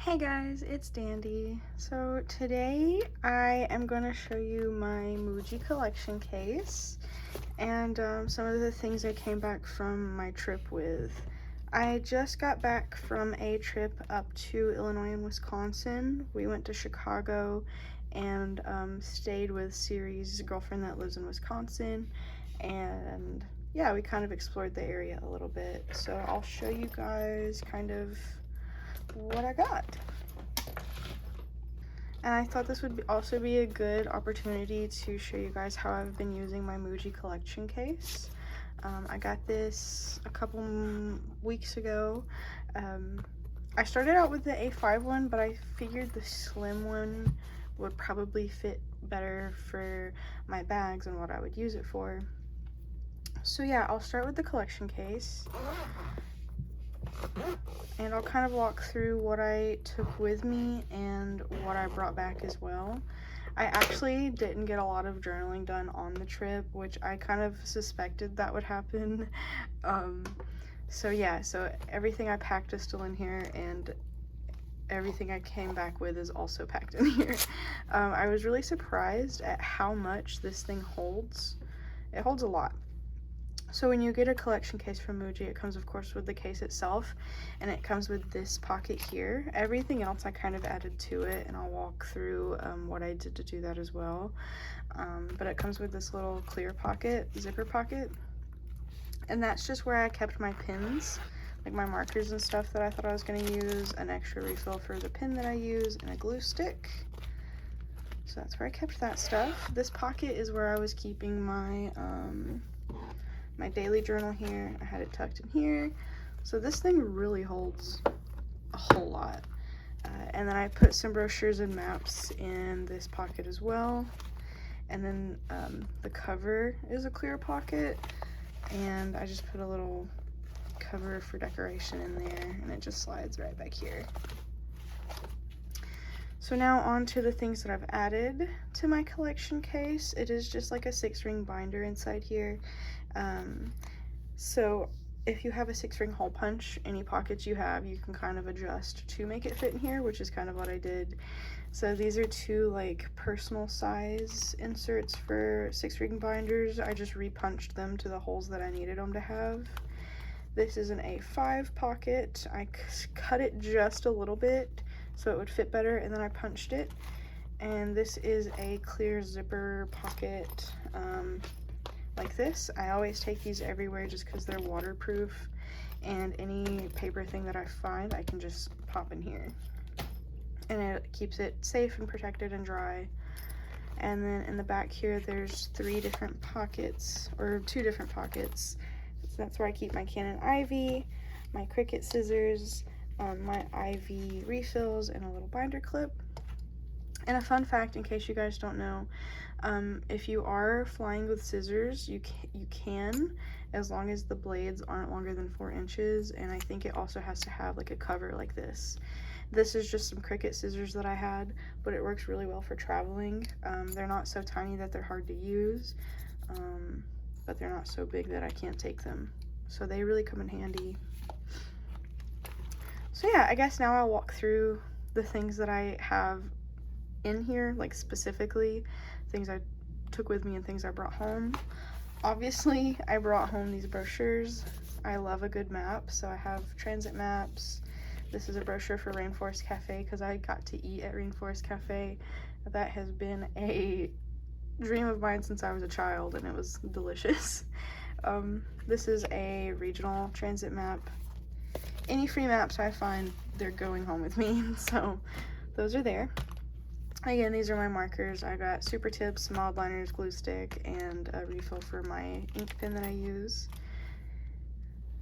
Hey guys, it's Dandy. So today I am going to show you my Muji collection case and some of the things I came back from my trip with. I just got back from a trip up to Illinois and Wisconsin. We went to Chicago and stayed with Siri's girlfriend that lives in Wisconsin, and yeah, we kind of explored the area a little bit. So I'll show you guys kind of what I got. And I thought this would also be a good opportunity to show you guys how I've been using my Muji collection case. I got this a couple weeks ago. I started out with the A5 one, but I figured the slim one would probably fit better for my bags and what I would use it for. So yeah, I'll start with the collection case. And I'll kind of walk through what I took with me and what I brought back as well. I actually didn't get a lot of journaling done on the trip, which I kind of suspected that would happen. So yeah, so everything I packed is still in here, and everything I came back with is also packed in here. I was really surprised at how much this thing holds. It holds a lot. So when you get a collection case from Muji, it comes of course with the case itself, and it comes with this pocket here. Everything else I kind of added to it, and I'll walk through what I did to do that as well. But it comes with this little clear pocket, zipper pocket, and that's just where I kept my pins, like my markers and stuff that I thought I was going to use, an extra refill for the pin that I use, and a glue stick. So that's where I kept that stuff. This pocket is where I was keeping my my daily journal here. I had it tucked in here. So this thing really holds a whole lot. And then I put some brochures and maps in this pocket as well. And then the cover is a clear pocket, and I just put a little cover for decoration in there, and it just slides right back here. So now on to the things that I've added to my collection case. It is just like a 6-ring binder inside here. So if you have a 6-ring hole punch, any pockets you have, you can kind of adjust to make it fit in here, which is kind of what I did. So these are 2 like personal size inserts for 6-ring binders. I just repunched them to the holes that I needed them to have. This is an A5 pocket. I cut it just a little bit so it would fit better, and then I punched it. And this is a clear zipper pocket like this. I always take these everywhere just because they're waterproof, and any paper thing that I find I can just pop in here, and it keeps it safe and protected and dry. And then in the back here there's 3 different pockets, or 2 different pockets. So that's where I keep my Canon Ivy, my Cricut scissors, my Ivy refills, and a little binder clip. And a fun fact, in case you guys don't know, if you are flying with scissors, you can, as long as the blades aren't longer than 4 inches, and I think it also has to have like a cover like this. This is just some Cricut scissors that I had, but it works really well for traveling. They're not so tiny that they're hard to use, but they're not so big that I can't take them. So they really come in handy. So yeah, I guess now I'll walk through the things that I have in here, like specifically things I took with me and things I brought home. Obviously I brought home these brochures. I love a good map, so I have transit maps. This is a brochure for Rainforest Cafe because I got to eat at Rainforest Cafe. That has been a dream of mine since I was a child, and it was delicious. This is a regional transit map. Any free maps I find, they're going home with me, so those are there. Again, these are my markers. I got super tips, mild liners, glue stick, and a refill for my ink pen that I use.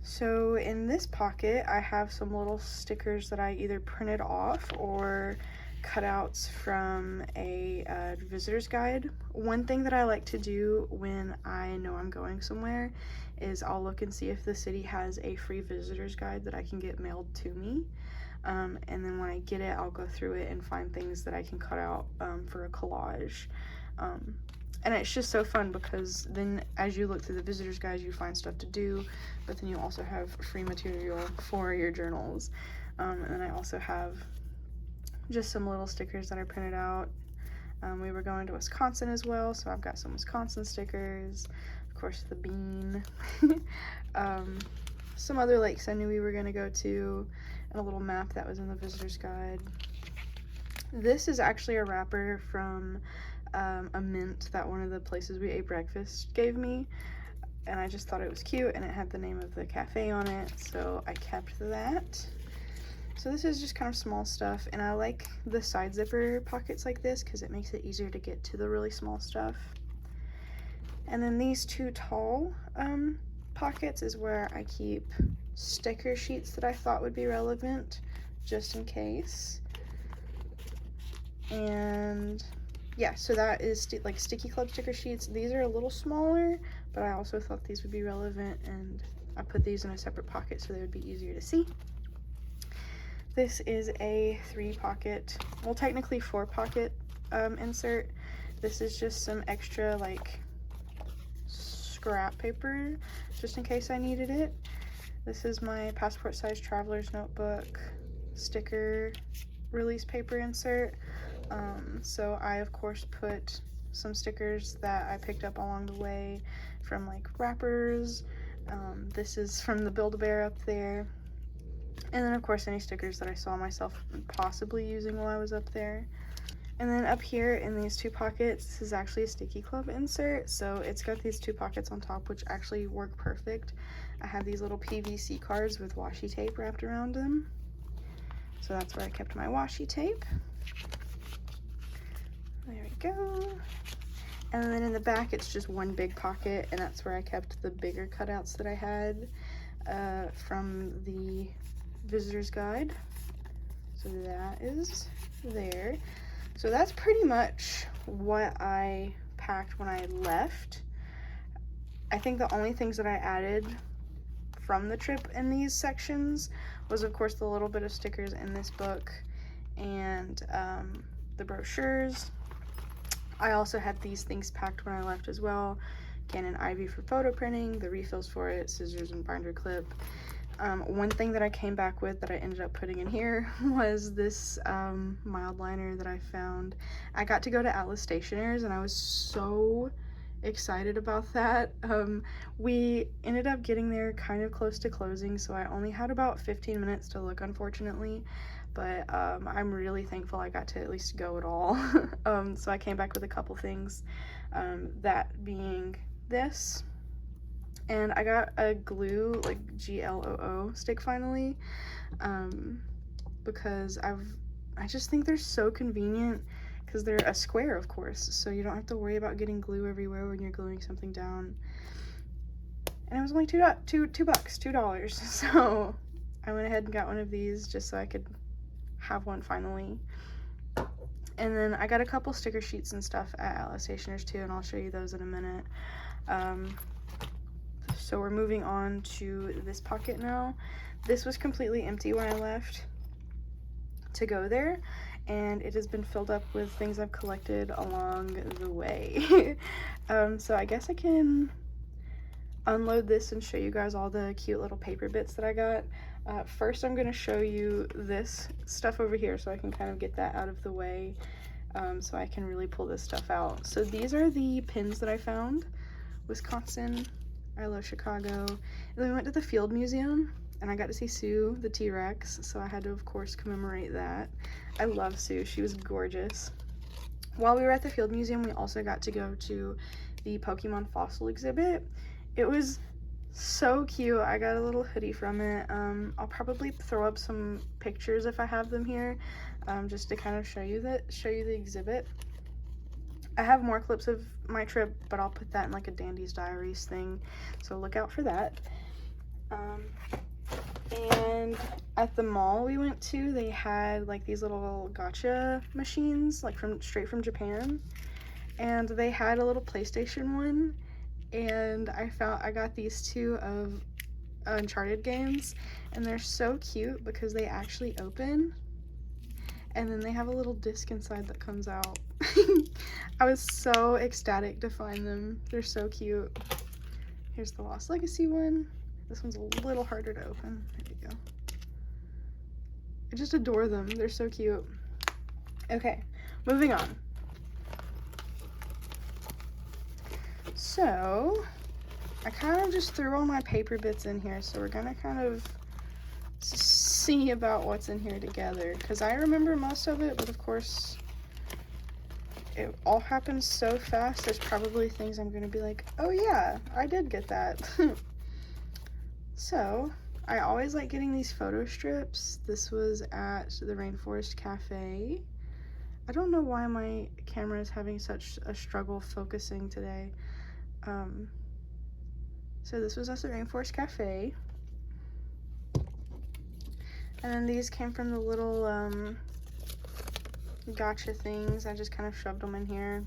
So in this pocket, I have some little stickers that I either printed off or cutouts from a visitor's guide. One thing that I like to do when I know I'm going somewhere is I'll look and see if the city has a free visitor's guide that I can get mailed to me. And then when I get it, I'll go through it and find things that I can cut out for a collage. And it's just so fun because then as you look through the visitor's guide, you find stuff to do, but then you also have free material for your journals. And then I also have just some little stickers that I printed out. We were going to Wisconsin as well, so I've got some Wisconsin stickers. Of course, the bean. Some other lakes I knew we were going to go to, and a little map that was in the visitor's guide. This is actually a wrapper from a mint that one of the places we ate breakfast gave me, and I just thought it was cute, and it had the name of the cafe on it, so I kept that. So this is just kind of small stuff, and I like the side zipper pockets like this because it makes it easier to get to the really small stuff. And then these two tall pockets is where I keep sticker sheets that I thought would be relevant, just in case. And yeah, so that is like Sticky Club sticker sheets. These are a little smaller, but I also thought these would be relevant, and I put these in a separate pocket so they would be easier to see. This is a 3-pocket, well, technically 4-pocket insert. This is just some extra like scrap paper just in case I needed it. This is my passport size traveler's notebook sticker release paper insert. So I of course put some stickers that I picked up along the way from like wrappers. This is from the Build-A-Bear up there. And then of course any stickers that I saw myself possibly using while I was up there. And then up here in these 2 pockets, this is actually a Sticky Club insert. So it's got these 2 pockets on top, which actually work perfect. I have these little PVC cards with washi tape wrapped around them. So that's where I kept my washi tape. There we go. And then in the back, it's just one big pocket, and that's where I kept the bigger cutouts that I had from the visitor's guide. So that is there. So that's pretty much what I packed when I left. I think the only things that I added from the trip in these sections was of course the little bit of stickers in this book and the brochures. I also had these things packed when I left as well. Canon Ivy for photo printing, the refills for it, scissors and binder clip. One thing that I came back with that I ended up putting in here was this mild liner that I found. I got to go to Atlas Stationers and I was so excited about that. We ended up getting there kind of close to closing, so I only had about 15 minutes to look, unfortunately, but I'm really thankful I got to at least go at all. So I came back with a couple things, that being this. And I got a glue, like GLOO stick finally, because I just think they're so convenient because they're a square, of course, so you don't have to worry about getting glue everywhere when you're gluing something down. And it was only $2, so I went ahead and got one of these just so I could have one finally. And then I got a couple sticker sheets and stuff at Atlas Stationers too, and I'll show you those in a minute. So we're moving on to this pocket now. This was completely empty when I left to go there, and it has been filled up with things I've collected along the way. So I guess I can unload this and show you guys all the cute little paper bits that I got. First I'm going to show you this stuff over here so I can kind of get that out of the way, so I can really pull this stuff out. So these are the pins that I found. Wisconsin, I love Chicago. And then we went to the Field Museum and I got to see Sue, the T-Rex, so I had to of course commemorate that. I love Sue, she was gorgeous. While we were at the Field Museum, we also got to go to the Pokemon fossil exhibit. It was so cute. I got a little hoodie from it. I'll probably throw up some pictures if I have them here, just to kind of show you the exhibit. I have more clips of my trip, but I'll put that in like a Dandy's Diaries thing, so look out for that. And at the mall we went to, they had like these little gacha machines, like straight from Japan, and they had a little PlayStation one, and I got these 2 of Uncharted games, and they're so cute because they actually open, and then they have a little disc inside that comes out. I was so ecstatic to find them. They're so cute. Here's the Lost Legacy one. This one's a little harder to open. There we go. I just adore them. They're so cute. Okay, moving on. So, I kind of just threw all my paper bits in here, so we're gonna kind of see about what's in here together, because I remember most of it, but of course, it all happens so fast, there's probably things I'm gonna be like, oh yeah, I did get that. So, I always like getting these photo strips. This was at the Rainforest Cafe. I don't know why my camera is having such a struggle focusing today. So this was at the Rainforest Cafe. And then these came from the little gotcha things. I just kind of shoved them in here.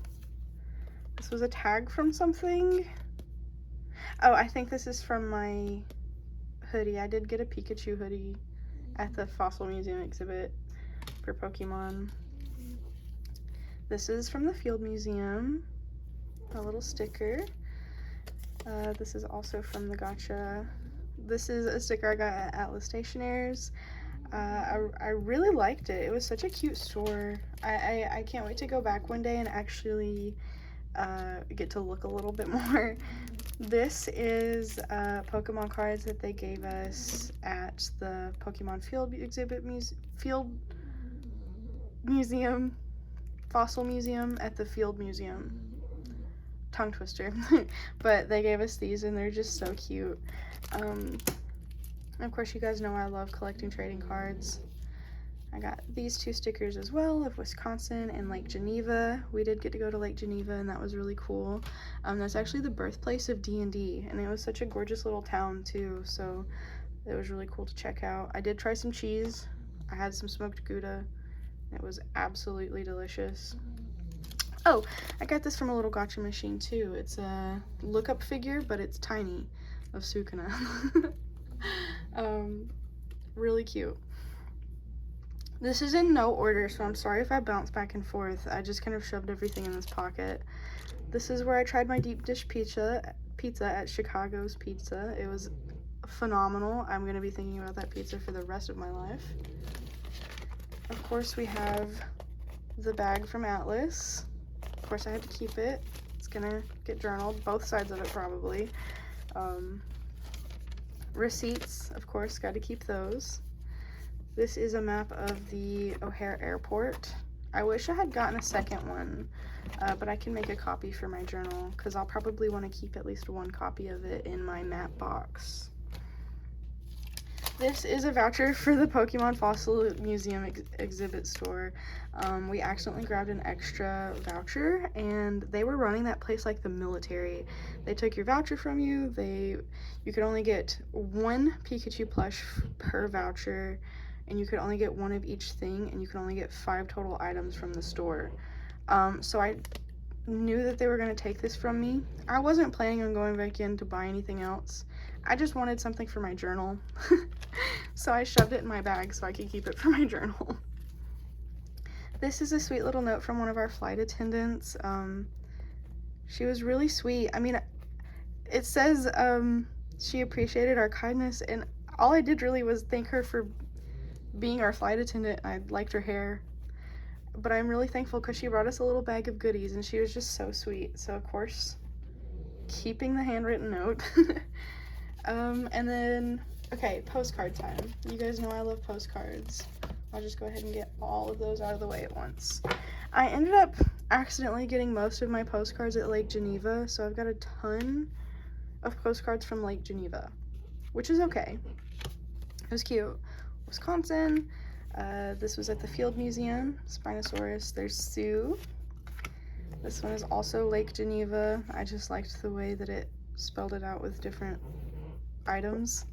This was a tag from something. Oh, I think this is from my hoodie. I did get a Pikachu hoodie at the Fossil Museum exhibit for Pokemon. This is from the Field Museum, a little sticker. This is also from the gotcha. This is a sticker I got at Atlas Stationery's. I really liked it. It was such a cute store. I can't wait to go back one day and actually get to look a little bit more. This is Pokemon cards that they gave us at the Pokemon Field Museum, Fossil Museum at the Field Museum. Tongue twister. But they gave us these and they're just so cute. Of course, you guys know I love collecting trading cards. I got these two stickers as well of Wisconsin and Lake Geneva. We did get to go to Lake Geneva and that was really cool. That's actually the birthplace of D&D and it was such a gorgeous little town too, so it was really cool to check out. I did try some cheese. I had some smoked Gouda. It was absolutely delicious. Oh, I got this from a little gotcha machine too. It's a lookup figure, but it's tiny, of Sukuna. Really cute. This is in no order, so I'm sorry if I bounce back and forth. I just kind of shoved everything in this pocket. This is where I tried my deep dish pizza at Chicago's Pizza. It was phenomenal. I'm going to be thinking about that pizza for the rest of my life. Of course, we have the bag from Atlas. Of course, I had to keep it. It's gonna get journaled, both sides of it probably. Receipts, of course, got to keep those. This is a map of the O'Hare Airport. I wish I had gotten a second one, but I can make a copy for my journal because I'll probably want to keep at least one copy of it in my map box. This is a voucher for the Pokemon Fossil Museum exhibit store. We accidentally grabbed an extra voucher and they were running that place like the military. They took your voucher from you. You could only get one Pikachu plush per voucher and you could only get one of each thing and you could only get 5 total items from the store. So I knew that they were going to take this from me. I wasn't planning on going back in to buy anything else. I just wanted something for my journal. So I shoved it in my bag so I could keep it for my journal. This is a sweet little note from one of our flight attendants. She was really sweet. I mean, it says she appreciated our kindness, and all I did really was thank her for being our flight attendant. I liked her hair. But I'm really thankful because she brought us a little bag of goodies and she was just so sweet. So of course, keeping the handwritten note. And then, okay, postcard time. You guys know I love postcards. I'll just go ahead and get all of those out of the way at once. I ended up accidentally getting most of my postcards at Lake Geneva, so I've got a ton of postcards from Lake Geneva, which is okay. It was cute. Wisconsin. This was at the Field Museum, Spinosaurus. There's Sue. This one is also Lake Geneva. I just liked the way that it spelled it out with different items.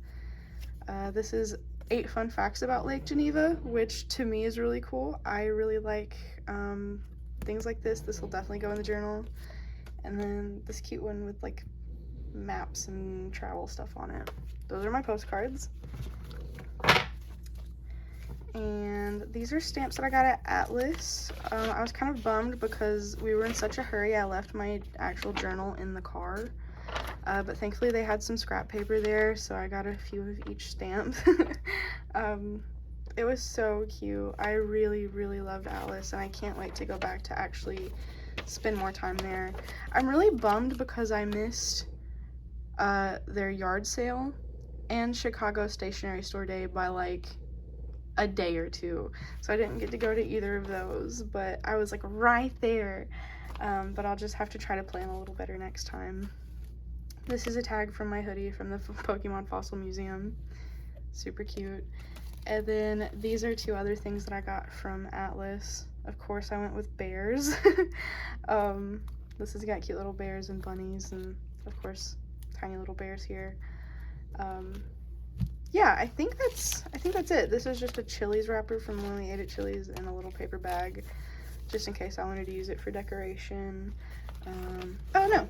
This is 8 fun facts about Lake Geneva, which to me is really cool. I really like things like this. This will definitely go in the journal. And then this cute one with like maps and travel stuff on it. Those are my postcards. And these are stamps that I got at Atlas. I was kind of bummed because we were in such a hurry. I left my actual journal in the car. But thankfully they had some scrap paper there, so I got a few of each stamp. It was so cute. I really, really loved Atlas, and I can't wait to go back to actually spend more time there. I'm really bummed because I missed their yard sale and Chicago Stationery Store Day by like a day or two, so I didn't get to go to either of those, but I was like right there. But I'll just have to try to plan a little better next time. This is a tag from my hoodie from the Pokemon Fossil Museum. Super cute. And then these are two other things that I got from Atlas. Of course, I went with bears. This has got cute little bears and bunnies, and of course, tiny little bears here. Yeah, I think that's it. This is just a Chili's wrapper from when we ate at Chili's in a little paper bag, just in case I wanted to use it for decoration. Oh no,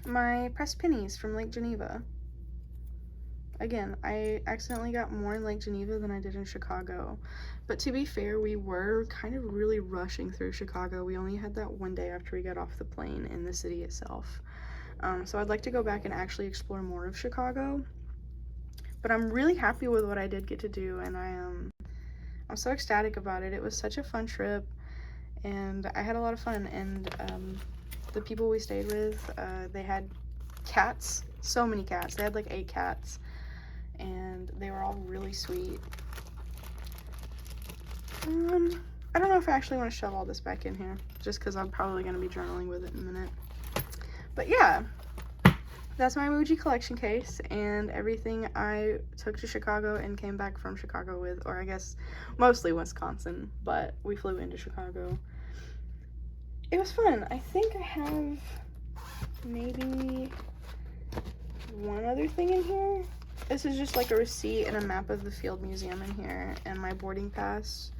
my pressed pennies from Lake Geneva. Again, I accidentally got more in Lake Geneva than I did in Chicago. But to be fair, we were kind of really rushing through Chicago. We only had that one day after we got off the plane in the city itself. So I'd like to go back and actually explore more of Chicago. But I'm really happy with what I did get to do, and I'm so ecstatic about it. It was such a fun trip, and I had a lot of fun. And the people we stayed with, they had cats, so many cats. They had like 8 cats, and they were all really sweet. I don't know if I actually want to shove all this back in here, just because I'm probably going to be journaling with it in a minute. But yeah, that's my Muji collection case and everything I took to Chicago and came back from Chicago with, or I guess mostly Wisconsin, but we flew into Chicago. It was fun. I think I have maybe one other thing in here. This is just like a receipt and a map of the Field Museum in here, and my boarding pass,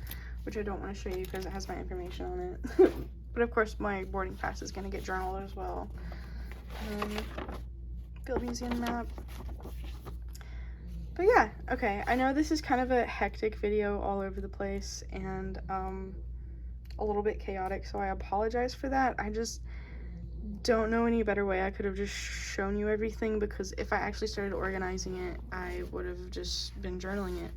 which I don't want to show you because it has my information on it. But of course my boarding pass is going to get journaled as well. Field Museum map. But yeah, okay, I know this is kind of a hectic video all over the place and a little bit chaotic, so I apologize for that. I just don't know any better way I could have just shown you everything, because if I actually started organizing it, I would have just been journaling it.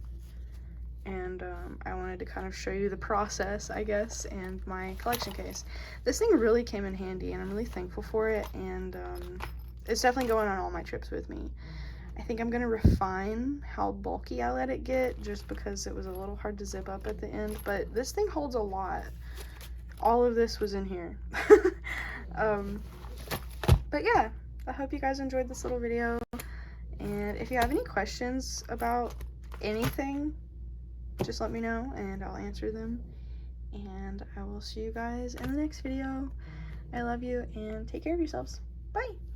And I wanted to kind of show you the process, I guess, and my collection case. This thing really came in handy, and I'm really thankful for it, and it's definitely going on all my trips with me. I think I'm going to refine how bulky I let it get, just because it was a little hard to zip up at the end, but this thing holds a lot. All of this was in here. But yeah, I hope you guys enjoyed this little video, and if you have any questions about anything, just let me know and I'll answer them, and I will see you guys in the next video. I love you, and take care of yourselves. Bye!